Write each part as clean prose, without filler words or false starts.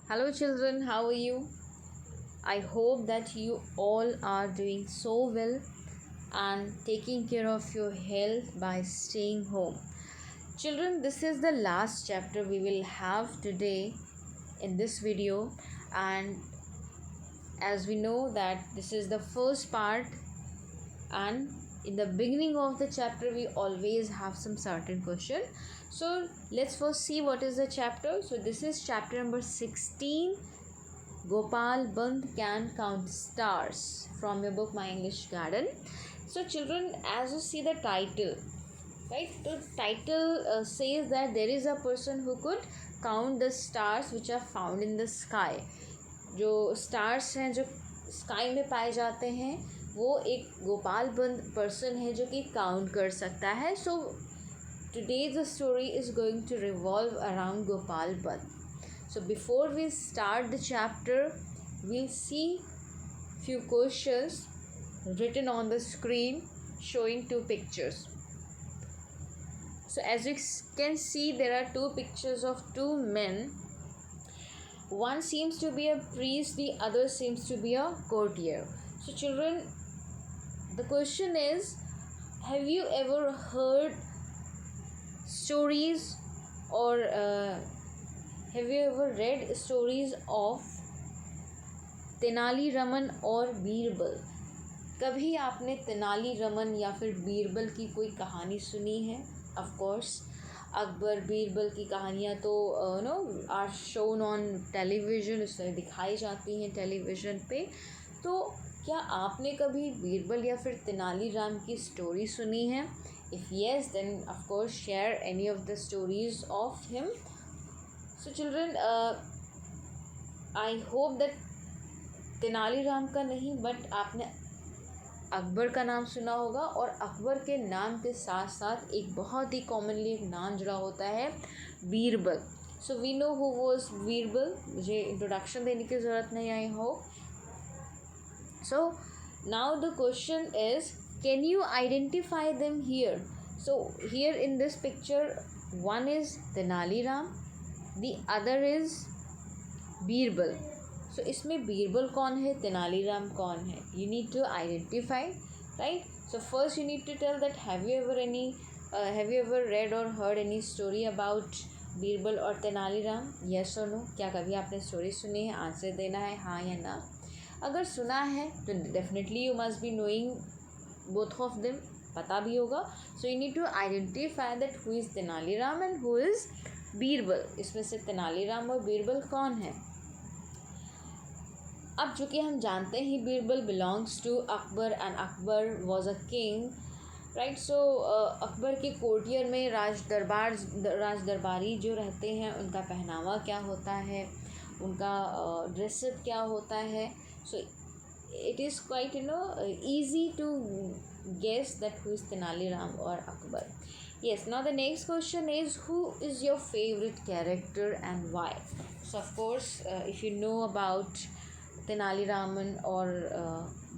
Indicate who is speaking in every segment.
Speaker 1: Hello, children, how are you? I hope that you all are doing so well and taking care of your health by staying home. Children, this is the last chapter we will have today in this video, and as we know that this is the first part, and in the beginning of the chapter we always have some certain question. So let's first see what is the chapter. So this is chapter number 16, Gopal Band Can Count Stars, from your book My English Garden. So children, as you see the title, right, the title says that there is a person who could count the stars which are found in the sky. जो stars हैं जो sky में पाए जाते हैं वो एक गोपाल बंद पर्सन है जो कि काउंट कर सकता है. So today the story is going to revolve around Gopal Bhand. So before we start the chapter, we'll see few questions written on the screen showing two pictures. So as you can see, there are two pictures of two men. One seems to be a priest, the other seems to be a courtier. So children, the question is, have you ever heard stories or have you ever read stories of Tenali Raman और बीरबल? कभी आपने तेनाली रमन या फिर बीरबल की कोई कहानी सुनी है? ऑफ कोर्स अकबर बीरबल की कहानियाँ तो now are shown on television, उसमें दिखाई जाती हैं टेलीविज़न पे. तो क्या आपने कभी बीरबल या फिर तेनाली राम की स्टोरी सुनी है? If yes, then of course share any of the stories of him. So children, I hope that Tenaliram का नहीं बट आपने अकबर का नाम सुना होगा, और अकबर के नाम के साथ साथ एक बहुत ही कॉमनली एक नाम जुड़ा होता है Birbal. So we know who was Birbal. मुझे इंट्रोडक्शन देने की ज़रूरत नहीं, I hope. So now the question is, can you identify them here? So here in this picture one is Tenaliram, the other is Birbal. So इसमें बीरबल कौन है, तेनालीराम कौन है? You need to identify, right? So first you need to tell that have you ever read or heard any story about Birbal और Tenaliram? Yes और no? क्या कभी आपने स्टोरी सुनी है? आंसर देना है हाँ या ना. अगर सुना है तो definitely you must be knowing both of them, पता भी होगा. So you need to identify that who is Tenaliram and who is Birbal. इसमें से तेनालीराम और बीरबल कौन है? अब चूँकि हम जानते हैं Birbal belongs to Akbar and Akbar was a king, right? So Akbar के कोर्टियर में राज दरबारी जो रहते हैं उनका पहनावा क्या होता है, उनका ड्रेसअप क्या होता है. So it is quite easy to guess that who is Tenaliram और Akbar. Yes, now the next question is, who is your favorite character and why? So of course, if you know about Tenali Raman or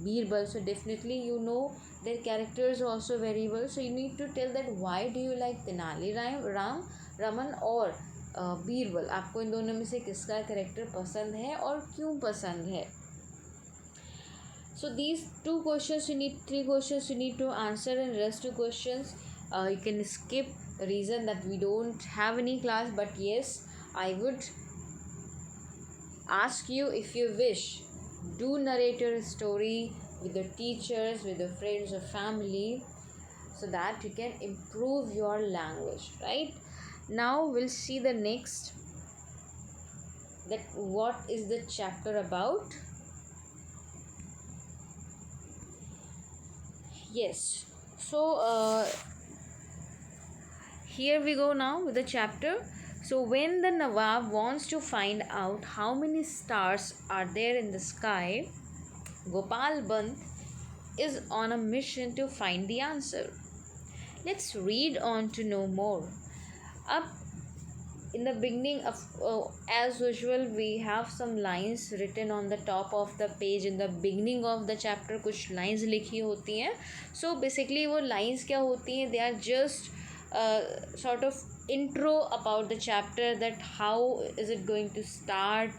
Speaker 1: Birbal, so definitely you know their characters also very well. So you need to tell that why do you like Tenali Raman और बीरबल. आपको इन दोनों में से किसका character पसंद है और क्यों पसंद है? So these three questions you need to answer, and rest two questions you can skip. Reason that we don't have any class, but yes, I would ask you, if you wish, do narrate your story with the teachers, with the friends or family, so that you can improve your language, right? Now we'll see the next, that what is the chapter about. Yes, so here we go now with the chapter. So when the Nawab wants to find out how many stars are there in the sky, Gopal Bant is on a mission to find the answer. Let's read on to know more. Up in the beginning of as usual, we have some lines written on the top of the page. In the beginning of the chapter कुछ lines लिखी होती हैं. So basically वो lines क्या होती हैं? They are just sort of intro about the chapter, that how is it going to start,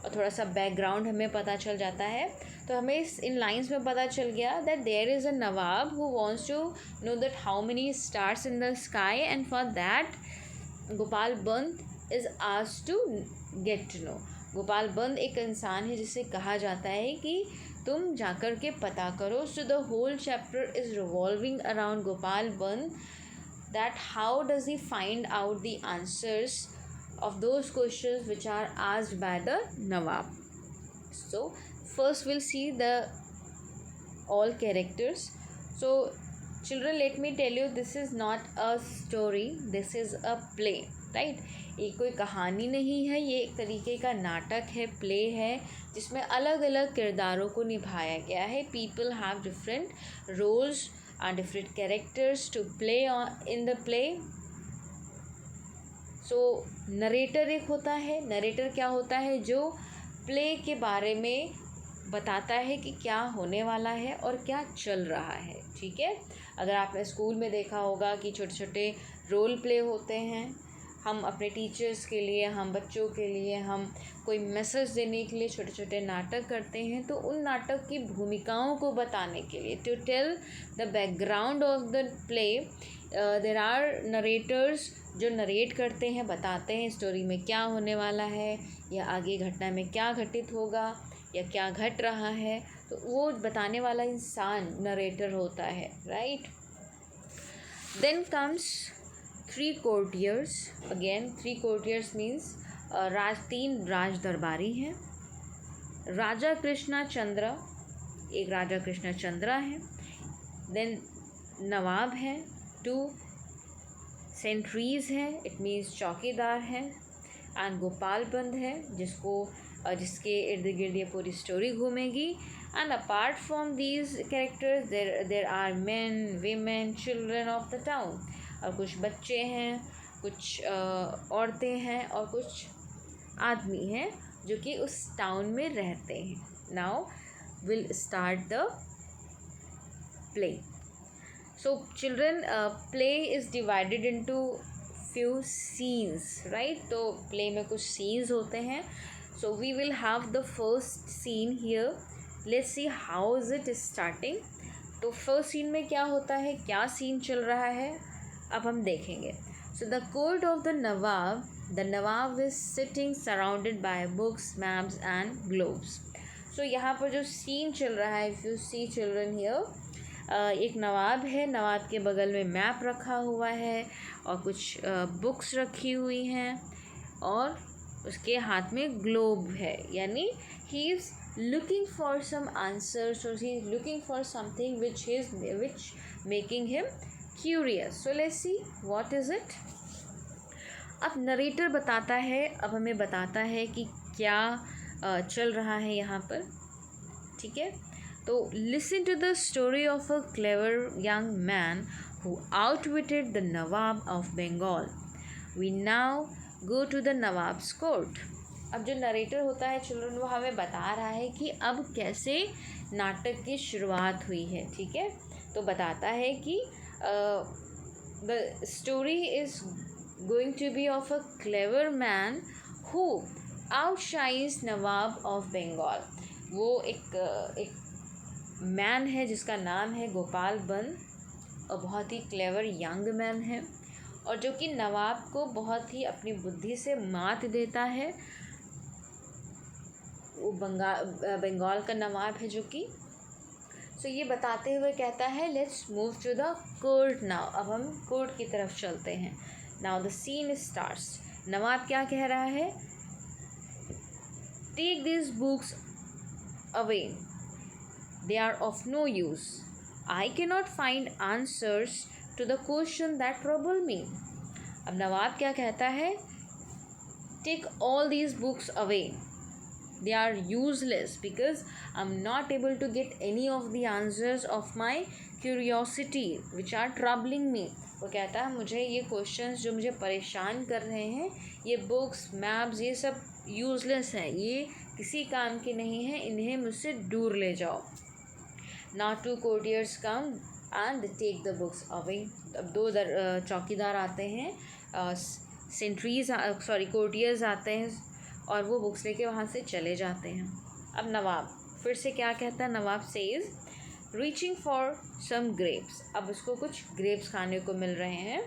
Speaker 1: और थोड़ा सा बैकग्राउंड हमें पता चल जाता है, तो हमें इन लाइंस में पता चल गया that there is a nawab who wants to know that how many stars in the sky, and for that Gopal Bhand is asked to get to know. Gopal Bhand एक इंसान है जिसे कहा जाता है कि तुम जाकर के पता करो। So the whole chapter is revolving around Gopal Bhand, that how does he find out the answers of those questions which are asked by the Nawab. So first we'll see the all characters. So children, let me tell you, this is not a story, this is a play, right? ये कोई कहानी नहीं है, ये एक तरीके का नाटक है, प्ले है, जिसमें अलग अलग किरदारों को निभाया गया है. People have different roles and different characters to play in the play. So narrator एक होता है. narrator क्या होता है? जो प्ले के बारे में बताता है कि क्या होने वाला है और क्या चल रहा है. ठीक है, अगर आपने स्कूल में देखा होगा कि छोटे छोटे रोल प्ले होते हैं, हम अपने टीचर्स के लिए, हम बच्चों के लिए, हम कोई मैसेज देने के लिए छोटे छोटे नाटक करते हैं, तो उन नाटक की भूमिकाओं को बताने के लिए, to tell the background of the play, there are narrators जो नरेट करते हैं, बताते हैं स्टोरी में क्या होने वाला है या आगे घटना में क्या घटित होगा या क्या घट रहा है, तो वो बताने वाला इंसान नरेटर होता है, right. Then comes three courtiers. Again three courtiers means तीन राज दरबारी हैं. राजा कृष्णा चंद्र, एक राजा कृष्णा चंद्रा है. देन नवाब है, टू सेंट्रीज हैं, इट मीन्स चौकीदार हैं, एंड गोपाल बंद है जिसके इर्द गिर्द ये पूरी स्टोरी घूमेगी. And apart from these characters there are men, women, children of the town. और कुछ बच्चे हैं, कुछ औरतें हैं और कुछ आदमी हैं जो कि उस टाउन में रहते हैं. Now will start the play. So children, play is divided into few scenes, right. तो प्ले में कुछ सीन्स होते हैं. So we will have the first scene here. Let's see how is it starting. तो first scene में क्या होता है, क्या सीन चल रहा है, अब हम देखेंगे. So the court of the nawab is sitting surrounded by books, maps and globes. So यहाँ पर जो सीन चल रहा है, if you see children here, एक नवाब है, नवाब के बगल में मैप रखा हुआ है और कुछ बुक्स रखी हुई हैं और उसके हाथ में ग्लोब है, यानी he is looking for some answers or he is looking for something which making him curious. So let's see what is it. अब नरेटर बताता है, अब हमें बताता है कि क्या चल रहा है यहाँ पर. ठीक है, तो listen to the story of a clever young man who outwitted the Nawab of Bengal. We now go to the Nawab's court. अब जो नरेटर होता है चिल्ड्रन, वो हमें बता रहा है कि अब कैसे नाटक की शुरुआत हुई है. ठीक है, तो बताता है कि the story is going to be of a clever man who outshines nawab of Bengal. वो एक मैन है जिसका नाम है गोपाल बंद और बहुत ही क्लेवर यंग मैन है और जो कि नवाब को बहुत ही अपनी बुद्धि से मात देता है. वो बंगाल का नवाब है जो कि. सो ये बताते हुए कहता है let's move to the court now. अब हम कोर्ट की तरफ चलते हैं. Now the scene starts. नवाब क्या कह रहा है, take this books away, they are of no use, I can not find answers to the question that trouble me. अब नवाब क्या कहता है, take all these books away, they are useless because I'm not able to get any of the answers of my curiosity which are troubling me. वो कहता है मुझे ये क्वेश्चंस जो मुझे परेशान कर रहे हैं, ये बुक्स, मैप्स, ये सब यूज़लेस हैं, ये किसी काम के नहीं हैं, इन्हें मुझसे दूर ले जाओ. Now two courtiers come and they take the books away. अब दो चौकीदार आते हैं, कोर्टियर्स आते हैं और वो बुक्स लेके वहाँ से चले जाते हैं। अब नवाब फिर से क्या कहता है, nawab says reaching for some grapes. अब उसको कुछ ग्रेप्स खाने को मिल रहे हैं,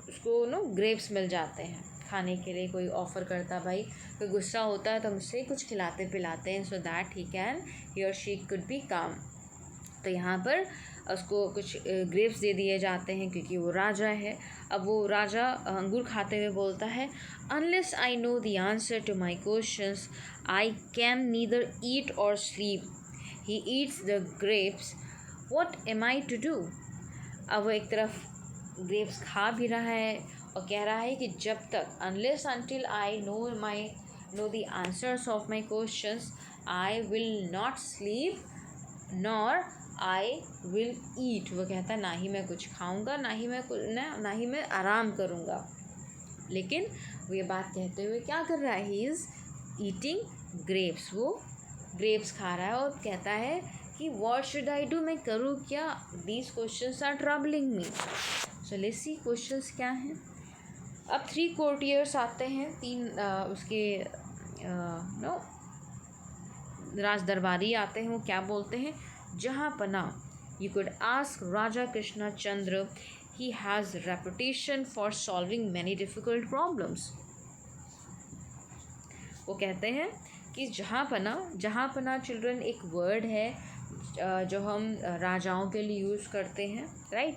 Speaker 1: उसको नो ग्रेप्स मिल जाते हैं खाने के लिए। कोई ऑफ़र करता, भाई कोई गुस्सा होता है तो मुझसे कुछ खिलाते पिलाते हैं, सो दैट ही और शी कुड बी काम। तो यहाँ पर उसको कुछ ग्रेप्स दे दिए जाते हैं क्योंकि वो राजा है। अब वो राजा अंगूर खाते हुए बोलता है, unless I know the answer to my questions I can neither eat or sleep. He eats the grapes, what am I to do. अब वो एक तरफ ग्रेप्स खा भी रहा है और कह रहा है कि जब तक unless until I know the answers of my questions I will not sleep nor I will eat. वो कहता है ना ही मैं कुछ खाऊंगा, ना ही मैं आराम करूंगा। लेकिन वो ये बात कहते हुए क्या कर रहा है, ही इज़ ईटिंग ग्रेप्स। वो ग्रेप्स खा रहा है और कहता है कि व्हाट शुड आई डू, मैं करूँ क्या, these questions are troubling me. So let's see questions क्या हैं। अब 3 कोर्टियर्स आते हैं, 3 उसके राज दरबारी आते हैं। वो क्या बोलते हैं, जहाँ पना you could ask Raja Krishna Chandra, he has reputation for solving many difficult problems. वो कहते हैं कि जहाँ पना चिल्ड्रन एक वर्ड है जो हम राजाओं के लिए यूज़ करते हैं, राइट।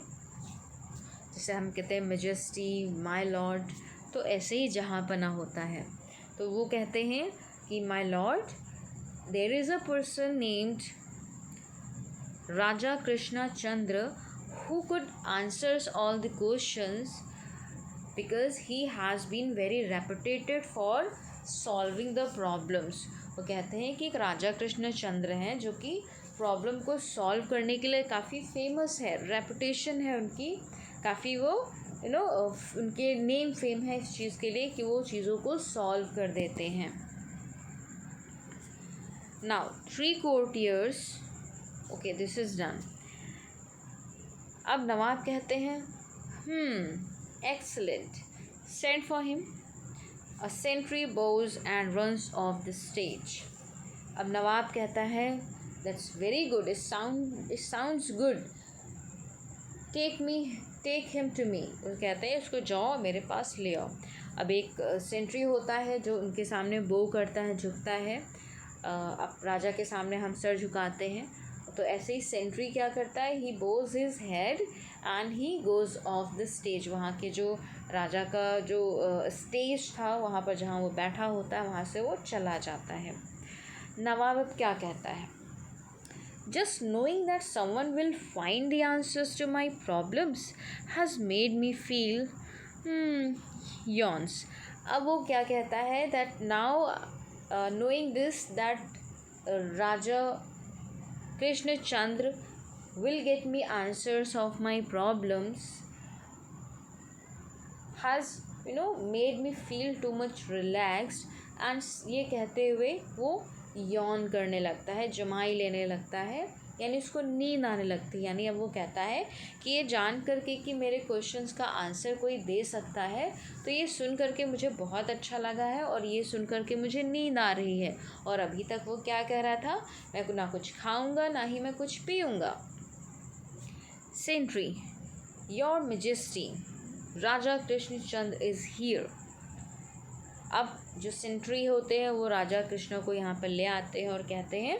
Speaker 1: जैसे हम कहते हैं मेजेस्टी, माय लॉर्ड, तो ऐसे ही जहाँ पना होता है। तो वो कहते हैं कि my lord, there is a person named Raja Krishna Chandra who could answers all the questions because he has been very reputed for solving the problems। वो कहते हैं कि एक राजा कृष्ण चंद्र हैं जो कि प्रॉब्लम को सॉल्व करने के लिए काफ़ी फेमस है, रेपुटेशन है उनकी काफ़ी, वो उनके नेम फेम है इस चीज़ के लिए कि वो चीज़ों को सॉल्व कर देते हैं। Now 3 courtiers, okay this is done. अब नवाब कहते हैं excellent, send for him. A sentry bows and runs off the stage. अब नवाब कहता है that's very good, it sounds good, take him to me. वो कहते हैं इसको जाओ मेरे पास ले आओ। अब एक सेंट्री होता है जो उनके सामने बो करता है, झुकता है। अब राजा के सामने हम सर झुकाते हैं, तो ऐसे ही सेंट्री क्या करता है, he bows his head and he goes off the stage. वहाँ के जो राजा का जो स्टेज था वहाँ पर जहाँ वो बैठा होता है वहाँ से वो चला जाता है। नवाब अब क्या कहता है, just knowing that someone will find the answers to my problems has made me feel yawns. अब वो क्या कहता है, that now knowing this that Raja Krishna Chandra will get me answers of my problems has made me feel too much relaxed, and ये कहते हुए वो यौन करने लगता है, जमाई लेने लगता है, यानी उसको नींद आने लगती है। यानी अब वो कहता है कि ये जान करके कि मेरे क्वेश्चंस का आंसर कोई दे सकता है, तो ये सुन करके मुझे बहुत अच्छा लगा है और ये सुन करके मुझे नींद आ रही है। और अभी तक वो क्या कह रहा था, मैं ना कुछ खाऊंगा ना ही मैं कुछ पीऊँगा। Sentry, your majesty, Raja Krishnachandra is here. अब जो सेंट्री होते हैं वो राजा कृष्ण को यहाँ पर ले आते हैं और कहते हैं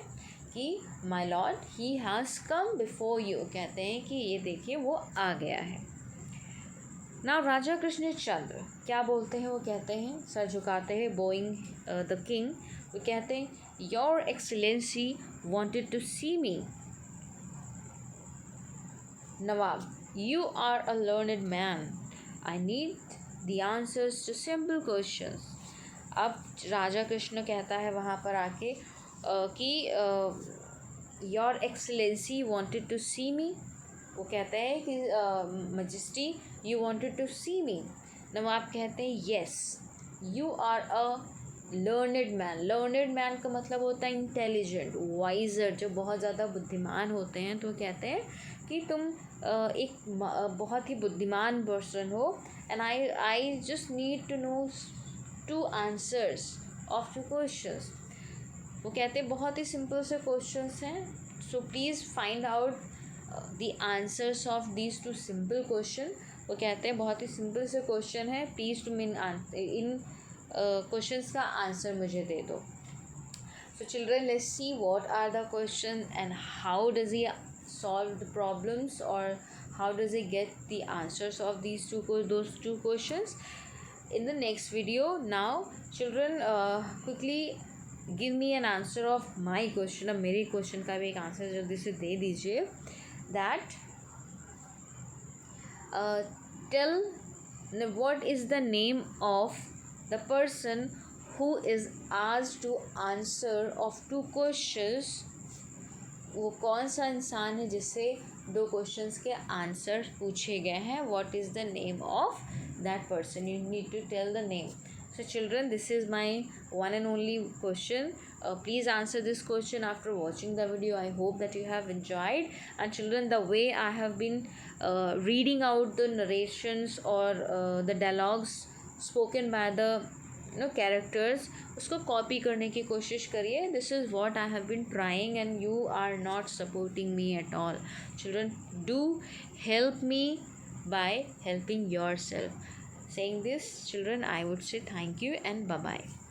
Speaker 1: कि my Lord he has come before you. कहते हैं कि ये देखिए वो आ गया है। नाउ राजा कृष्णचंद्र क्या बोलते हैं, वो कहते हैं, सर झुकाते हैं, बोइंग द किंग। वो कहते हैं your excellency wanted to see me. Nawab, you are a learned man, I need the answers to simple questions. अब राजा कृष्ण कहता है वहाँ पर आके कि your excellency wanted to see me. वो कहते हैं कि majesty you wanted to see me. Nawab कहते हैं yes you are a learned man. Learned man का मतलब होता है इंटेलिजेंट, वाइजर, जो बहुत ज़्यादा बुद्धिमान होते हैं। तो कहते हैं कि तुम एक बहुत ही बुद्धिमान पर्सन हो, and I just need to know 2 answers of 2 questions. वो कहते हैं बहुत ही सिंपल से क्वेश्चंस हैं, so please find out the answers of these 2 simple question. वो कहते हैं बहुत ही सिंपल से क्वेश्चन है, प्लीज़ टू इन क्वेश्चंस का आंसर मुझे दे दो। So children, let's see what are the questions and how does he solve the problems, or how does he get the answers of those two questions in the next video. Now children, quickly give me an answer of my question. अब मेरे question का भी एक answer जल्दी से दे दीजिए। That tell what is the name of the person who is asked to answer of 2 questions। वो कौन सा इंसान है जिससे 2 क्वेश्चंस के आंसर पूछे गए हैं। What is the name of that person, you need to tell the name. So children, this is my one and only question. Please answer this question after watching the video. I hope that you have enjoyed. And children, the way I have been reading out the narrations or the dialogues spoken by the characters, उसको copy करने की कोशिश करिए। This is what I have been trying and you are not supporting me at all. Children, do help me by helping yourself. Saying this, children, I would say thank you and bye bye.